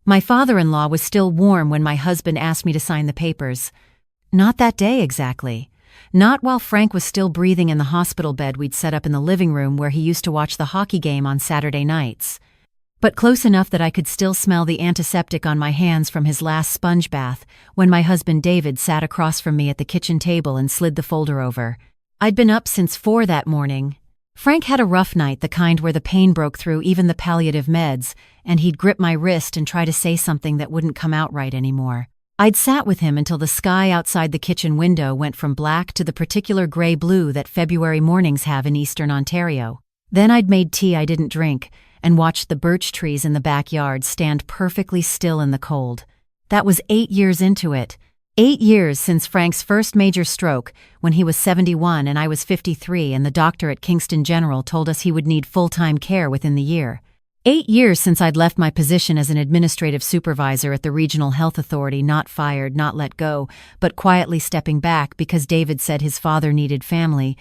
My father-in-law was still warm when my husband asked me to sign the papers. Not that day exactly. Not while Frank was still breathing in the hospital bed we'd set up in the living room where he used to watch the hockey game on Saturday nights. But close enough that I could still smell the antiseptic on my hands from his last sponge bath when my husband David sat across from me at the kitchen table and slid the folder over. I'd been up since 4 that morning. Frank had a rough night, the kind where the pain broke through even the palliative meds, and he'd grip my wrist and try to say something that wouldn't come out right anymore. I'd sat with him until the sky outside the kitchen window went from black to the particular gray-blue that February mornings have in eastern Ontario. Then I'd made tea I didn't drink and watched the birch trees in the backyard stand perfectly still in the cold. That was 8 years into it. 8 years since Frank's first major stroke, when he was 71 and I was 53, and the doctor at Kingston General told us he would need full-time care within the year. 8 years since I'd left my position as an administrative supervisor at the Regional Health Authority, not fired, not let go, but quietly stepping back because David said his father needed family,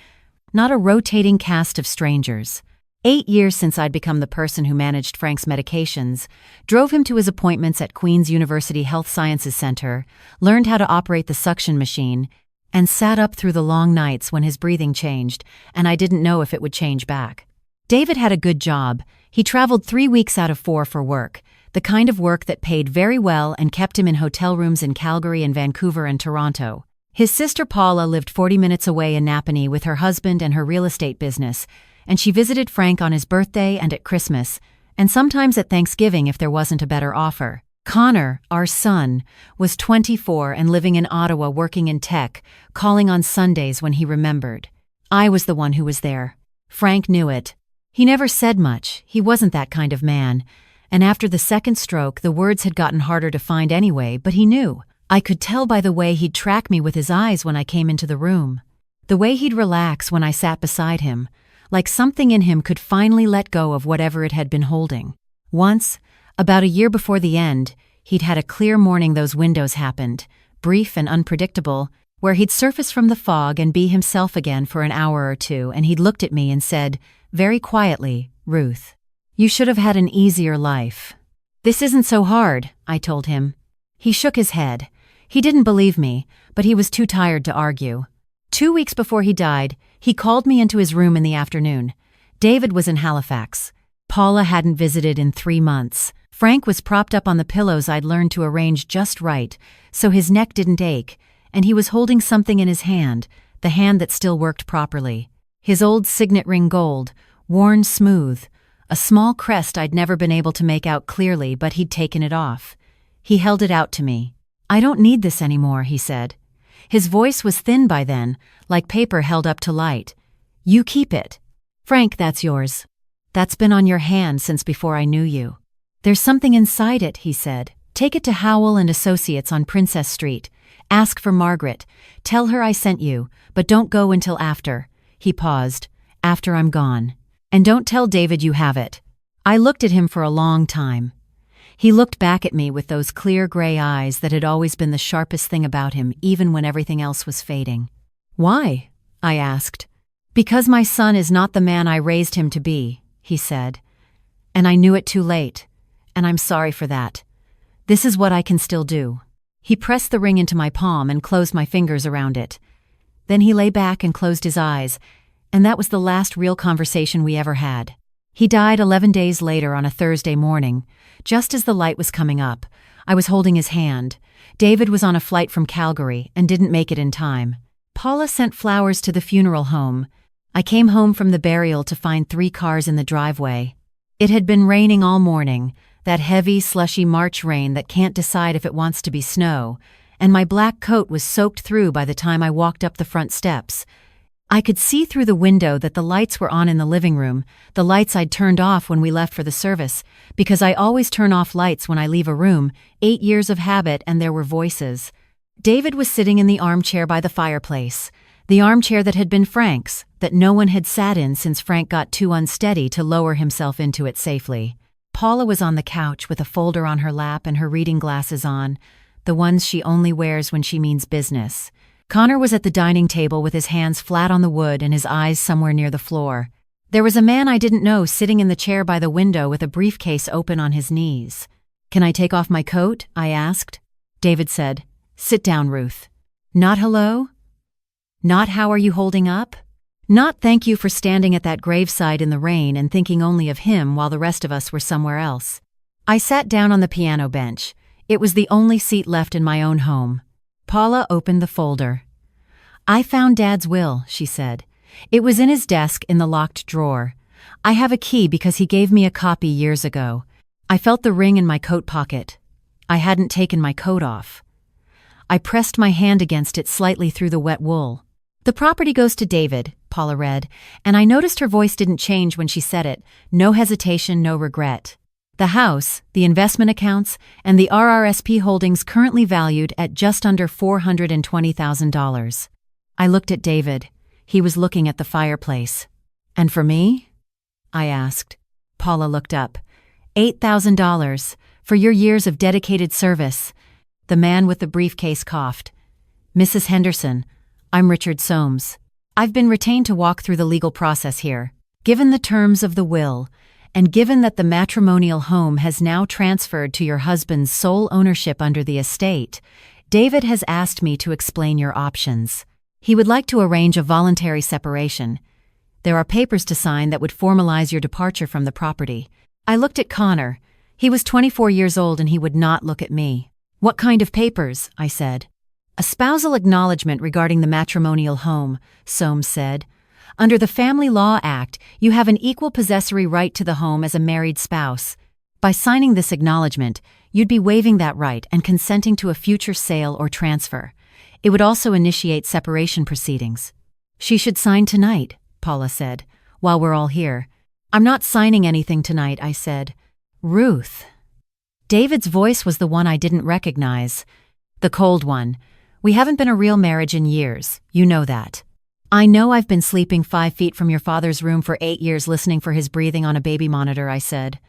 not a rotating cast of strangers. 8 years since I'd become the person who managed Frank's medications, drove him to his appointments at Queen's University Health Sciences Center, learned how to operate the suction machine, and sat up through the long nights when his breathing changed, and I didn't know if it would change back. David had a good job. He traveled 3 weeks out of 4 for work, the kind of work that paid very well and kept him in hotel rooms in Calgary and Vancouver and Toronto. His sister Paula lived 40 minutes away in Napanee with her husband and her real estate business, and she visited Frank on his birthday and at Christmas, and sometimes at Thanksgiving if there wasn't a better offer. Connor, our son, was 24 and living in Ottawa working in tech, calling on Sundays when he remembered. I was the one who was there. Frank knew it. He never said much, he wasn't that kind of man, and after the second stroke the words had gotten harder to find anyway, but he knew. I could tell by the way he'd track me with his eyes when I came into the room. The way he'd relax when I sat beside him, like something in him could finally let go of whatever it had been holding. Once, about a year before the end, he'd had a clear morning those windows happened, brief and unpredictable, where he'd surface from the fog and be himself again for an hour or two, and he'd looked at me and said, very quietly, "Ruth, you should have had an easier life." "This isn't so hard," I told him. He shook his head. He didn't believe me, but he was too tired to argue. 2 weeks before he died, he called me into his room in the afternoon. David was in Halifax. Paula hadn't visited in 3 months. Frank was propped up on the pillows I'd learned to arrange just right, so his neck didn't ache, and he was holding something in his hand, the hand that still worked properly. His old signet ring gold, worn smooth, a small crest I'd never been able to make out clearly, but he'd taken it off. He held it out to me. "I don't need this anymore," he said. His voice was thin by then, like paper held up to light. "You keep it. Frank, that's yours. That's been on your hand since before I knew you. There's something inside it," he said. "Take it to Howell and Associates on Princess Street. Ask for Margaret. Tell her I sent you, but don't go until after." He paused. "After I'm gone. And don't tell David you have it." I looked at him for a long time. He looked back at me with those clear gray eyes that had always been the sharpest thing about him, even when everything else was fading. "Why?" I asked. "Because my son is not the man I raised him to be," he said. "And I knew it too late, and I'm sorry for that. This is what I can still do." He pressed the ring into my palm and closed my fingers around it. Then he lay back and closed his eyes, and that was the last real conversation we ever had. He died 11 days later on a Thursday morning, just as the light was coming up. I was holding his hand. David was on a flight from Calgary and didn't make it in time. Paula sent flowers to the funeral home. I came home from the burial to find 3 cars in the driveway. It had been raining all morning, that heavy, slushy March rain that can't decide if it wants to be snow, and my black coat was soaked through by the time I walked up the front steps. I could see through the window that the lights were on in the living room, the lights I'd turned off when we left for the service, because I always turn off lights when I leave a room, 8 years of habit, and there were voices. David was sitting in the armchair by the fireplace, the armchair that had been Frank's, that no one had sat in since Frank got too unsteady to lower himself into it safely. Paula was on the couch with a folder on her lap and her reading glasses on, the ones she only wears when she means business. Connor was at the dining table with his hands flat on the wood and his eyes somewhere near the floor. There was a man I didn't know sitting in the chair by the window with a briefcase open on his knees. "Can I take off my coat?" I asked. David said, "Sit down, Ruth." "Not hello? Not how are you holding up? Not thank you for standing at that graveside in the rain and thinking only of him while the rest of us were somewhere else." I sat down on the piano bench. It was the only seat left in my own home. Paula opened the folder. "I found Dad's will," she said. "It was in his desk in the locked drawer. I have a key because he gave me a copy years ago." I felt the ring in my coat pocket. I hadn't taken my coat off. I pressed my hand against it slightly through the wet wool. "The property goes to David," Paula read, and I noticed her voice didn't change when she said it. No hesitation, no regret. "The house, the investment accounts, and the RRSP holdings currently valued at just under $420,000. I looked at David. He was looking at the fireplace. "And for me?" I asked. Paula looked up. $8,000 for your years of dedicated service." The man with the briefcase coughed. "Mrs. Henderson, I'm Richard Soames. I've been retained to walk through the legal process here. Given the terms of the will, and given that the matrimonial home has now transferred to your husband's sole ownership under the estate, David has asked me to explain your options. He would like to arrange a voluntary separation. There are papers to sign that would formalize your departure from the property." I looked at Connor. He was 24 years old and he would not look at me. "What kind of papers?" I said. "A spousal acknowledgement regarding the matrimonial home," Soames said. "Under the Family Law Act, you have an equal possessory right to the home as a married spouse. By signing this acknowledgement, you'd be waiving that right and consenting to a future sale or transfer. It would also initiate separation proceedings." "She should sign tonight," Paula said, "while we're all here." "I'm not signing anything tonight," I said. "Ruth." David's voice was the one I didn't recognize. The cold one. "We haven't been a real marriage in years. You know that." "I know I've been sleeping 5 feet from your father's room for 8 years listening for his breathing on a baby monitor," I said.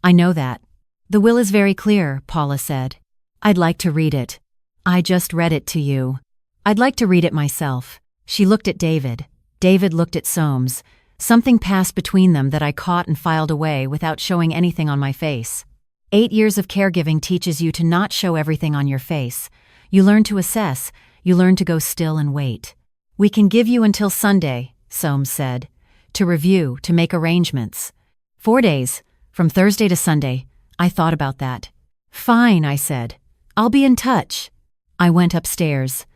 "I know that." "The will is very clear," Paula said. "I'd like to read it." "I just read it to you." "I'd like to read it myself." She looked at David. David looked at Soames. Something passed between them that I caught and filed away without showing anything on my face. 8 years of caregiving teaches you to not show everything on your face. You learn to assess. You learn to go still and wait. "We can give you until Sunday," Soames said, "to review, to make arrangements." 4 days, from Thursday to Sunday. I thought about that. "Fine," I said. "I'll be in touch." I went upstairs.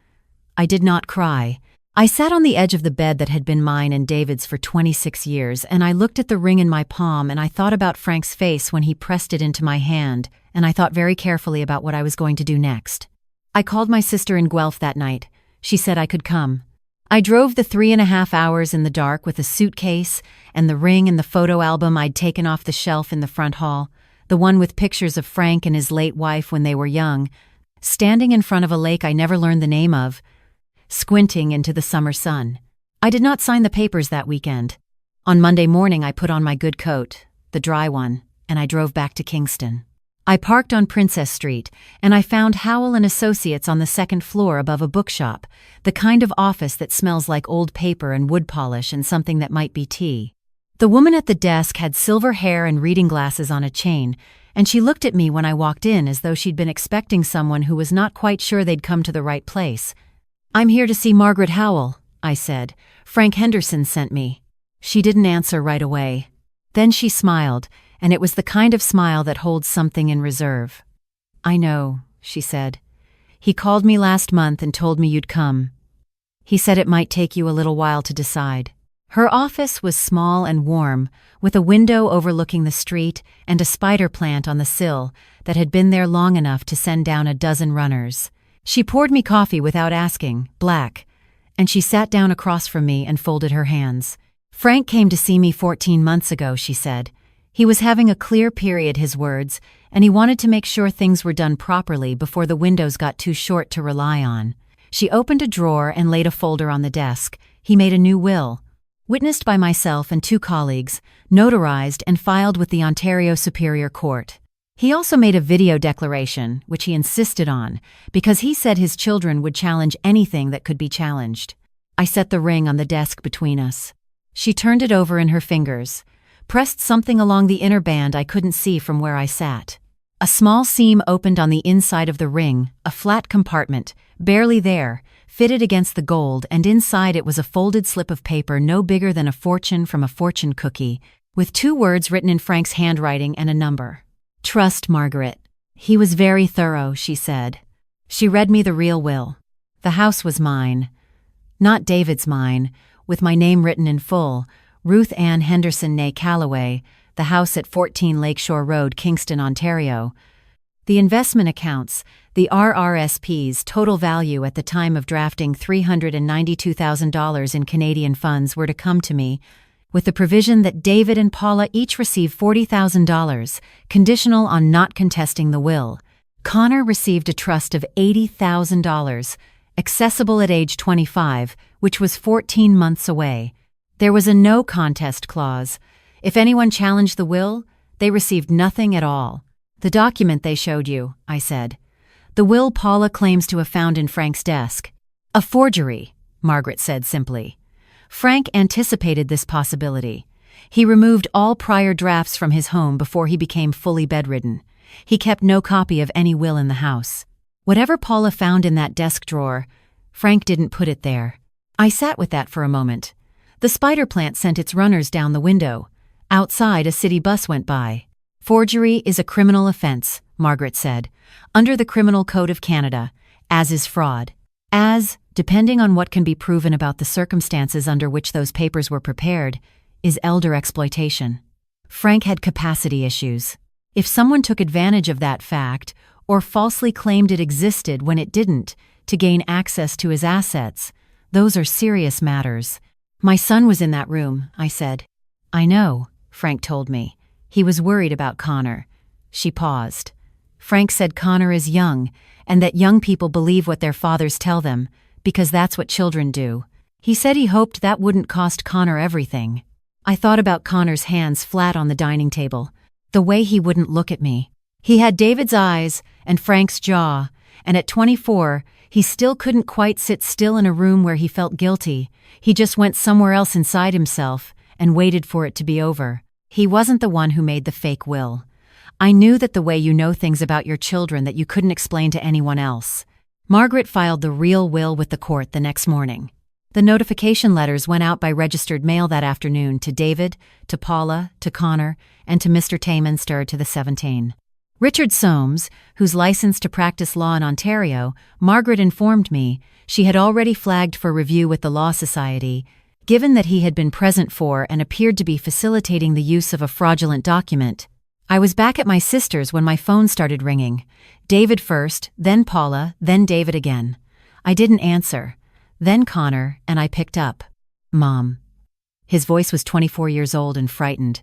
I did not cry. I sat on the edge of the bed that had been mine and David's for 26 years, and I looked at the ring in my palm, and I thought about Frank's face when he pressed it into my hand, and I thought very carefully about what I was going to do next. I called my sister in Guelph that night. She said I could come. I drove the 3.5 hours in the dark with a suitcase and the ring and the photo album I'd taken off the shelf in the front hall, the one with pictures of Frank and his late wife when they were young, standing in front of a lake I never learned the name of, squinting into the summer sun. I did not sign the papers that weekend. On Monday morning I put on my good coat, the dry one, and I drove back to Kingston. I parked on Princess Street, and I found Howell and Associates on the second floor above a bookshop, the kind of office that smells like old paper and wood polish and something that might be tea. The woman at the desk had silver hair and reading glasses on a chain, and she looked at me when I walked in as though she'd been expecting someone who was not quite sure they'd come to the right place. "I'm here to see Margaret Howell," I said. "Frank Henderson sent me." She didn't answer right away. Then she smiled, and it was the kind of smile that holds something in reserve. "I know," she said. "He called me last month and told me you'd come. He said it might take you a little while to decide." Her office was small and warm, with a window overlooking the street and a spider plant on the sill that had been there long enough to send down a dozen runners. She poured me coffee without asking, black, and she sat down across from me and folded her hands. "Frank came to see me 14 months ago," she said. "He was having a clear period," his words, "and he wanted to make sure things were done properly before the windows got too short to rely on." She opened a drawer and laid a folder on the desk. He made a new will, witnessed by myself and 2 colleagues, notarized and filed with the Ontario Superior Court. He also made a video declaration, which he insisted on, because he said his children would challenge anything that could be challenged. I set the ring on the desk between us. She turned it over in her fingers, pressed something along the inner band I couldn't see from where I sat. A small seam opened on the inside of the ring, a flat compartment, barely there, fitted against the gold, and inside it was a folded slip of paper no bigger than a fortune from a fortune cookie, with 2 words written in Frank's handwriting and a number. "Trust Margaret. He was very thorough," she said. She read me the real will. The house was mine. Not David's, mine, with my name written in full, Ruth Ann Henderson née Calloway, the house at 14 Lakeshore Road, Kingston, Ontario. The investment accounts, the RRSP's total value at the time of drafting $392,000 in Canadian funds were to come to me, with the provision that David and Paula each receive $40,000, conditional on not contesting the will. Connor received a trust of $80,000, accessible at age 25, which was 14 months away. There was a no contest clause. If anyone challenged the will, they received nothing at all. "The document they showed you," I said. "The will Paula claims to have found in Frank's desk." "A forgery," Margaret said simply. Frank anticipated this possibility. He removed all prior drafts from his home before he became fully bedridden. He kept no copy of any will in the house. Whatever Paula found in that desk drawer, Frank didn't put it there. I sat with that for a moment. The spider plant sent its runners down the window. Outside, a city bus went by. "Forgery is a criminal offense," Margaret said, "under the Criminal Code of Canada, as is fraud. As, depending on what can be proven about the circumstances under which those papers were prepared, is elder exploitation." Frank had capacity issues. If someone took advantage of that fact, or falsely claimed it existed when it didn't, to gain access to his assets, those are serious matters. "My son was in that room," I said. "I know," Frank told me. "He was worried about Connor." She paused. "Frank said Connor is young, and that young people believe what their fathers tell them, because that's what children do. He said he hoped that wouldn't cost Connor everything." I thought about Connor's hands flat on the dining table, the way he wouldn't look at me. He had David's eyes and Frank's jaw, and at 24, he still couldn't quite sit still in a room where he felt guilty. He just went somewhere else inside himself and waited for it to be over. He wasn't the one who made the fake will. I knew that the way you know things about your children that you couldn't explain to anyone else. Margaret filed the real will with the court the next morning. The notification letters went out by registered mail that afternoon to David, to Paula, to Connor, and to Mr. Tayminster to the 17. Richard Soames, who's licensed to practice law in Ontario, Margaret informed me she had already flagged for review with the Law Society, given that he had been present for and appeared to be facilitating the use of a fraudulent document. I was back at my sister's when my phone started ringing. David first, then Paula, then David again. I didn't answer. Then Connor, and I picked up. "Mom." His voice was 24 years old and frightened.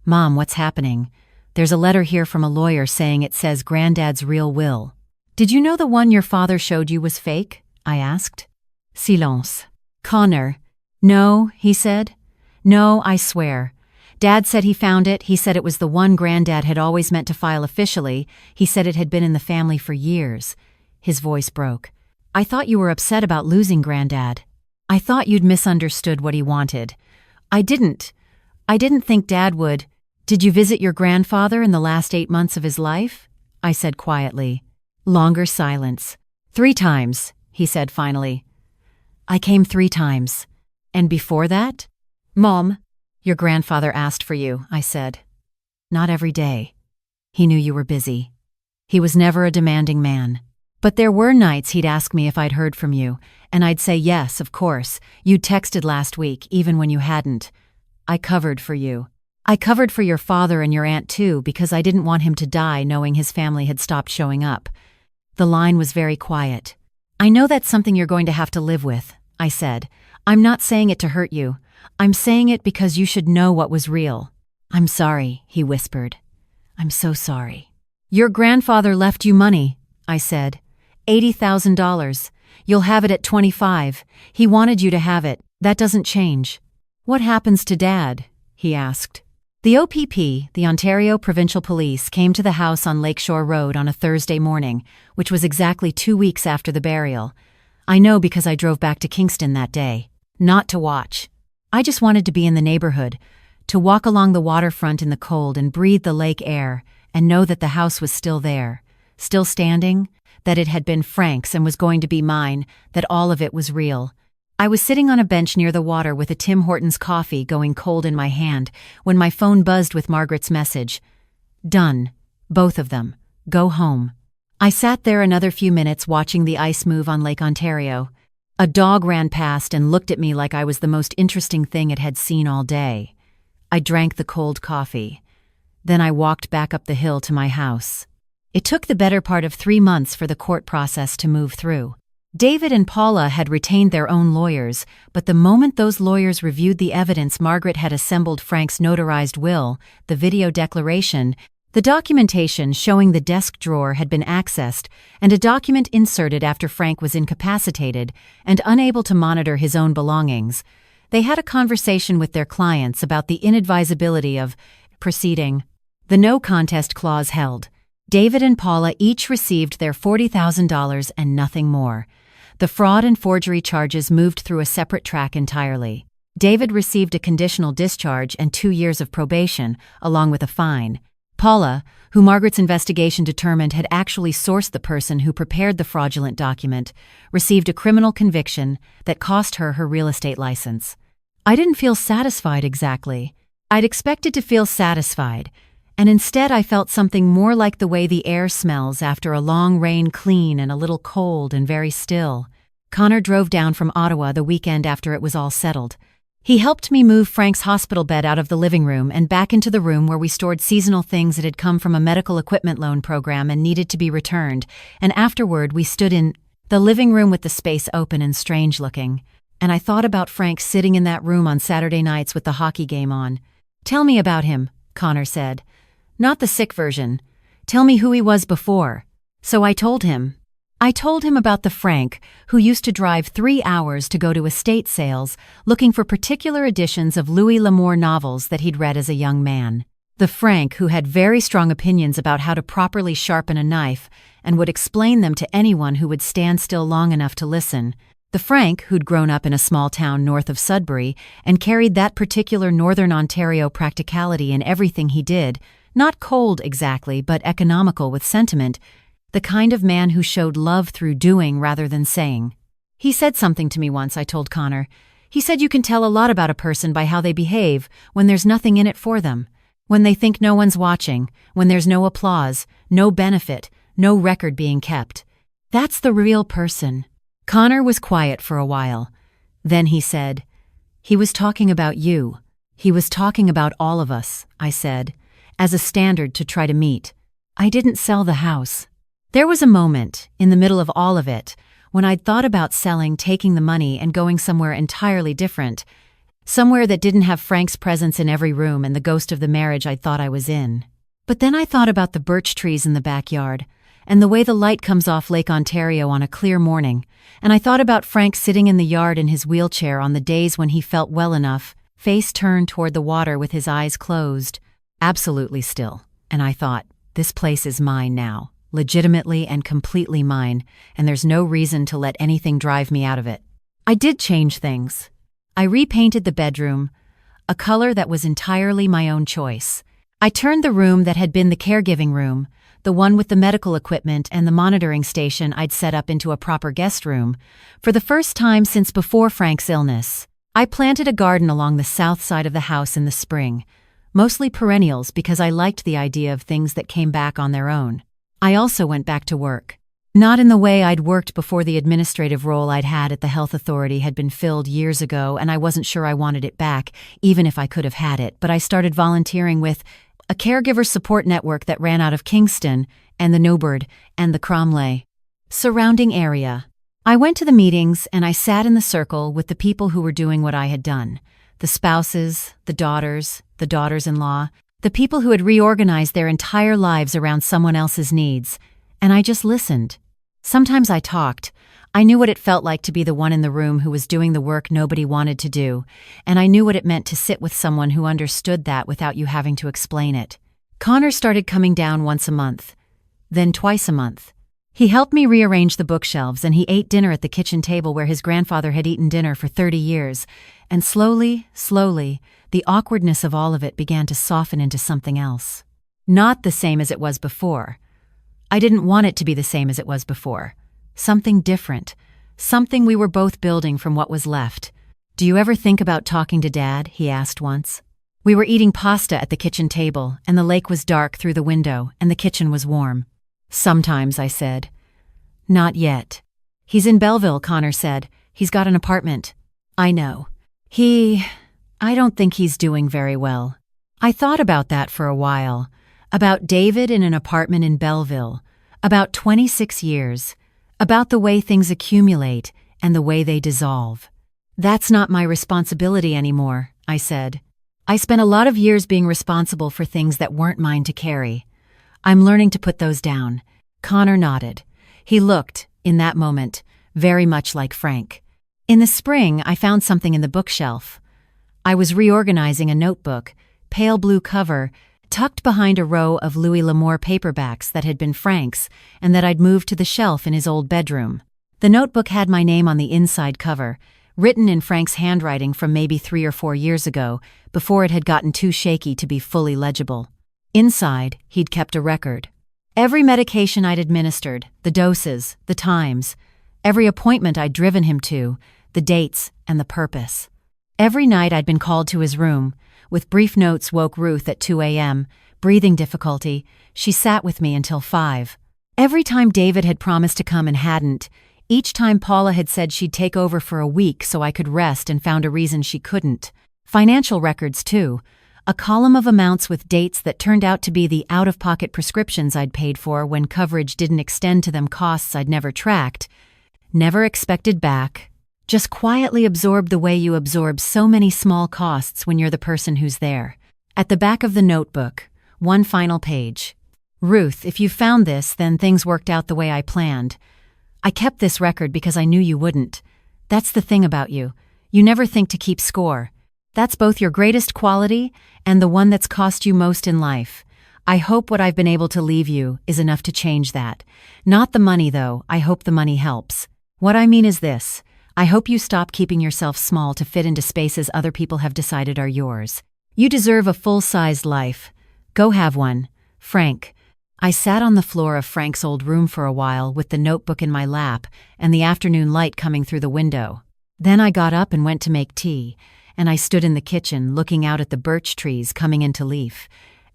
"Mom, what's happening? There's a letter here from a lawyer saying it says Granddad's real will." "Did you know the one your father showed you was fake?" I asked. Silence. "Connor." "No," he said. "No, I swear. Dad said he found it. He said it was the one Granddad had always meant to file officially. He said it had been in the family for years." His voice broke. "I thought you were upset about losing Granddad. I thought you'd misunderstood what he wanted. I didn't think Dad would." "Did you visit your grandfather in the last 8 months of his life?" I said quietly. Longer silence. "3 times, he said finally. "I came 3 times. "And before that?" "Mom." "Your grandfather asked for you," I said. "Not every day. He knew you were busy. He was never a demanding man. But there were nights he'd ask me if I'd heard from you, and I'd say yes, of course. You'd texted last week, even when you hadn't. I covered for you. I covered for your father and your aunt too, because I didn't want him to die knowing his family had stopped showing up." The line was very quiet. "I know that's something you're going to have to live with," I said. "I'm not saying it to hurt you. I'm saying it because you should know what was real." "I'm sorry," he whispered. "I'm so sorry." "Your grandfather left you money," I said. $80,000. You'll have it at 25. He wanted you to have it. That doesn't change." "What happens to Dad?" he asked. The OPP, the Ontario Provincial Police, came to the house on Lakeshore Road on a Thursday morning, which was exactly 2 weeks after the burial. I know because I drove back to Kingston that day. Not to watch. I just wanted to be in the neighborhood, to walk along the waterfront in the cold and breathe the lake air, and know that the house was still there, still standing, that it had been Frank's and was going to be mine, that all of it was real. I was sitting on a bench near the water with a Tim Hortons coffee going cold in my hand when my phone buzzed with Margaret's message. Done. Both of them. Go home. I sat there another few minutes watching the ice move on Lake Ontario. A dog ran past and looked at me like I was the most interesting thing it had seen all day. I drank the cold coffee. Then I walked back up the hill to my house. It took the better part of 3 months for the court process to move through. David and Paula had retained their own lawyers, but the moment those lawyers reviewed the evidence Margaret had assembled, Frank's notarized will, the video declaration, the documentation showing the desk drawer had been accessed, and a document inserted after Frank was incapacitated and unable to monitor his own belongings, they had a conversation with their clients about the inadvisability of proceeding. The no contest clause held. David and Paula each received their $40,000 and nothing more. The fraud and forgery charges moved through a separate track entirely. David received a conditional discharge and 2 years of probation, along with a fine. Paula, who Margaret's investigation determined had actually sourced the person who prepared the fraudulent document, received a criminal conviction that cost her her real estate license. I didn't feel satisfied exactly. I'd expected to feel satisfied, and instead I felt something more like the way the air smells after a long rain, clean and a little cold and very still. Connor drove down from Ottawa the weekend after it was all settled. He helped me move Frank's hospital bed out of the living room and back into the room where we stored seasonal things that had come from a medical equipment loan program and needed to be returned, and afterward we stood in the living room with the space open and strange-looking. And I thought about Frank sitting in that room on Saturday nights with the hockey game on. "Tell me about him," Connor said. "Not the sick version. Tell me who he was before." So I told him. I told him about the Frank who used to drive 3 hours to go to estate sales looking for particular editions of Louis L'Amour novels that he'd read as a young man. The Frank who had very strong opinions about how to properly sharpen a knife and would explain them to anyone who would stand still long enough to listen. The Frank who'd grown up in a small town north of Sudbury and carried that particular Northern Ontario practicality in everything he did, not cold exactly, but economical with sentiment, the kind of man who showed love through doing rather than saying. He said something to me once, I told Connor. He said you can tell a lot about a person by how they behave when there's nothing in it for them, when they think no one's watching, when there's no applause, no benefit, no record being kept. That's the real person. Connor was quiet for a while. Then he said, "He was talking about you. He was talking about all of us," I said, as a standard to try to meet. I didn't sell the house. There was a moment, in the middle of all of it, when I'd thought about selling, taking the money, and going somewhere entirely different, somewhere that didn't have Frank's presence in every room and the ghost of the marriage I thought I was in. But then I thought about the birch trees in the backyard, and the way the light comes off Lake Ontario on a clear morning, and I thought about Frank sitting in the yard in his wheelchair on the days when he felt well enough, face turned toward the water with his eyes closed, absolutely still, and I thought, this place is mine now. Legitimately and completely mine, and there's no reason to let anything drive me out of it. I did change things. I repainted the bedroom, a color that was entirely my own choice. I turned the room that had been the caregiving room, the one with the medical equipment and the monitoring station I'd set up, into a proper guest room, for the first time since before Frank's illness. I planted a garden along the south side of the house in the spring, mostly perennials because I liked the idea of things that came back on their own. I also went back to work. Not in the way I'd worked before. The administrative role I'd had at the health authority had been filled years ago, and I wasn't sure I wanted it back, even if I could have had it, but I started volunteering with a caregiver support network that ran out of Kingston and the Nobird and the Cromley surrounding area. I went to the meetings and I sat in the circle with the people who were doing what I had done. The spouses, the daughters-in-law, the people who had reorganized their entire lives around someone else's needs, and I just listened. Sometimes I talked. I knew what it felt like to be the one in the room who was doing the work nobody wanted to do, and I knew what it meant to sit with someone who understood that without you having to explain it. Connor started coming down once a month, then twice a month. He helped me rearrange the bookshelves, and he ate dinner at the kitchen table where his grandfather had eaten dinner for 30 years, and slowly, the awkwardness of all of it began to soften into something else. Not the same as it was before. I didn't want it to be the same as it was before. Something different. Something we were both building from what was left. "Do you ever think about talking to Dad?" he asked once. We were eating pasta at the kitchen table, and the lake was dark through the window, and the kitchen was warm. "Sometimes," I said. "Not yet." "He's in Belleville," Connor said. "He's got an apartment." "I know. I don't think he's doing very well." I thought about that for a while. About David in an apartment in Belleville. About 26 years. About the way things accumulate and the way they dissolve. "That's not my responsibility anymore," I said. "I spent a lot of years being responsible for things that weren't mine to carry. I'm learning to put those down." Connor nodded. He looked, in that moment, very much like Frank. In the spring, I found something in the bookshelf. I was reorganizing a notebook, pale blue cover, tucked behind a row of Louis L'Amour paperbacks that had been Frank's and that I'd moved to the shelf in his old bedroom. The notebook had my name on the inside cover, written in Frank's handwriting from maybe 3 or 4 years ago, before it had gotten too shaky to be fully legible. Inside, he'd kept a record. Every medication I'd administered, the doses, the times, every appointment I'd driven him to, the dates and the purpose. Every night I'd been called to his room. With brief notes woke Ruth at 2 a.m., breathing difficulty. She sat with me until 5. Every time David had promised to come and hadn't, each time Paula had said she'd take over for a week so I could rest and found a reason she couldn't. Financial records, too. A column of amounts with dates that turned out to be the out-of-pocket prescriptions I'd paid for when coverage didn't extend to them, costs I'd never tracked, never expected back. Just quietly absorbed the way you absorb so many small costs when you're the person who's there. At the back of the notebook, one final page. "Ruth, if you found this, then things worked out the way I planned. I kept this record because I knew you wouldn't. That's the thing about you. You never think to keep score. That's both your greatest quality and the one that's cost you most in life. I hope what I've been able to leave you is enough to change that. Not the money, though. I hope the money helps. What I mean is this. I hope you stop keeping yourself small to fit into spaces other people have decided are yours. You deserve a full-sized life. Go have one. Frank." I sat on the floor of Frank's old room for a while with the notebook in my lap and the afternoon light coming through the window. Then I got up and went to make tea, and I stood in the kitchen looking out at the birch trees coming into leaf,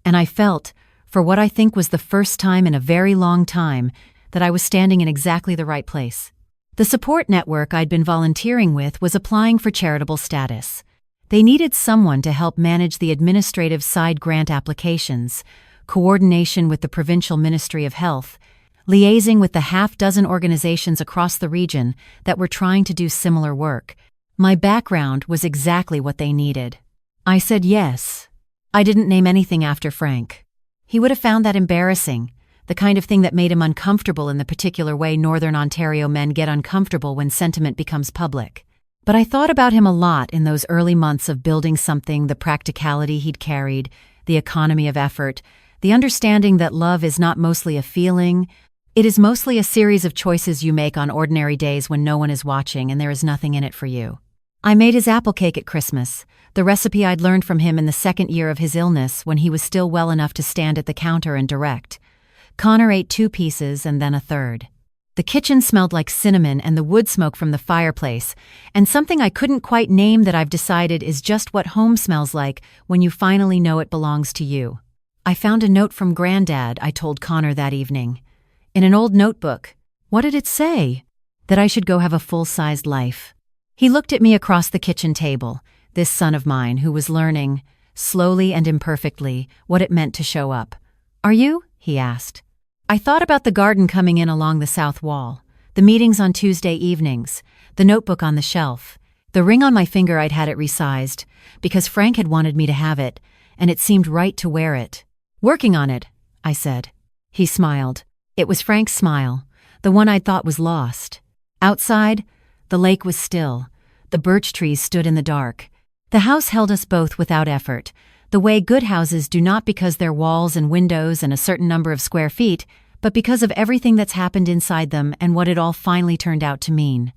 and I felt, for what I think was the first time in a very long time, that I was standing in exactly the right place. The support network I'd been volunteering with was applying for charitable status. They needed someone to help manage the administrative side grant applications, coordination with the Provincial Ministry of Health, liaising with the half-dozen organizations across the region that were trying to do similar work. My background was exactly what they needed. I said yes. I didn't name anything after Frank. He would have found that embarrassing, the kind of thing that made him uncomfortable in the particular way Northern Ontario men get uncomfortable when sentiment becomes public. But I thought about him a lot in those early months of building something, the practicality he'd carried, the economy of effort, the understanding that love is not mostly a feeling, it is mostly a series of choices you make on ordinary days when no one is watching and there is nothing in it for you. I made his apple cake at Christmas, the recipe I'd learned from him in the second year of his illness when he was still well enough to stand at the counter and direct. Connor ate 2 pieces and then a third. The kitchen smelled like cinnamon and the wood smoke from the fireplace, and something I couldn't quite name that I've decided is just what home smells like when you finally know it belongs to you. I found a note from Granddad, I told Connor that evening. In an old notebook. What did it say? That I should go have a full-sized life. He looked at me across the kitchen table, this son of mine who was learning, slowly and imperfectly, what it meant to show up. "Are you?" he asked. I thought about the garden coming in along the south wall, the meetings on Tuesday evenings, the notebook on the shelf, the ring on my finger. I'd had it resized, because Frank had wanted me to have it, and it seemed right to wear it. "Working on it," I said. He smiled. It was Frank's smile, the one I'd thought was lost. Outside, the lake was still. The birch trees stood in the dark. The house held us both without effort, the way good houses do, not because they're walls and windows and a certain number of square feet, but because of everything that's happened inside them and what it all finally turned out to mean.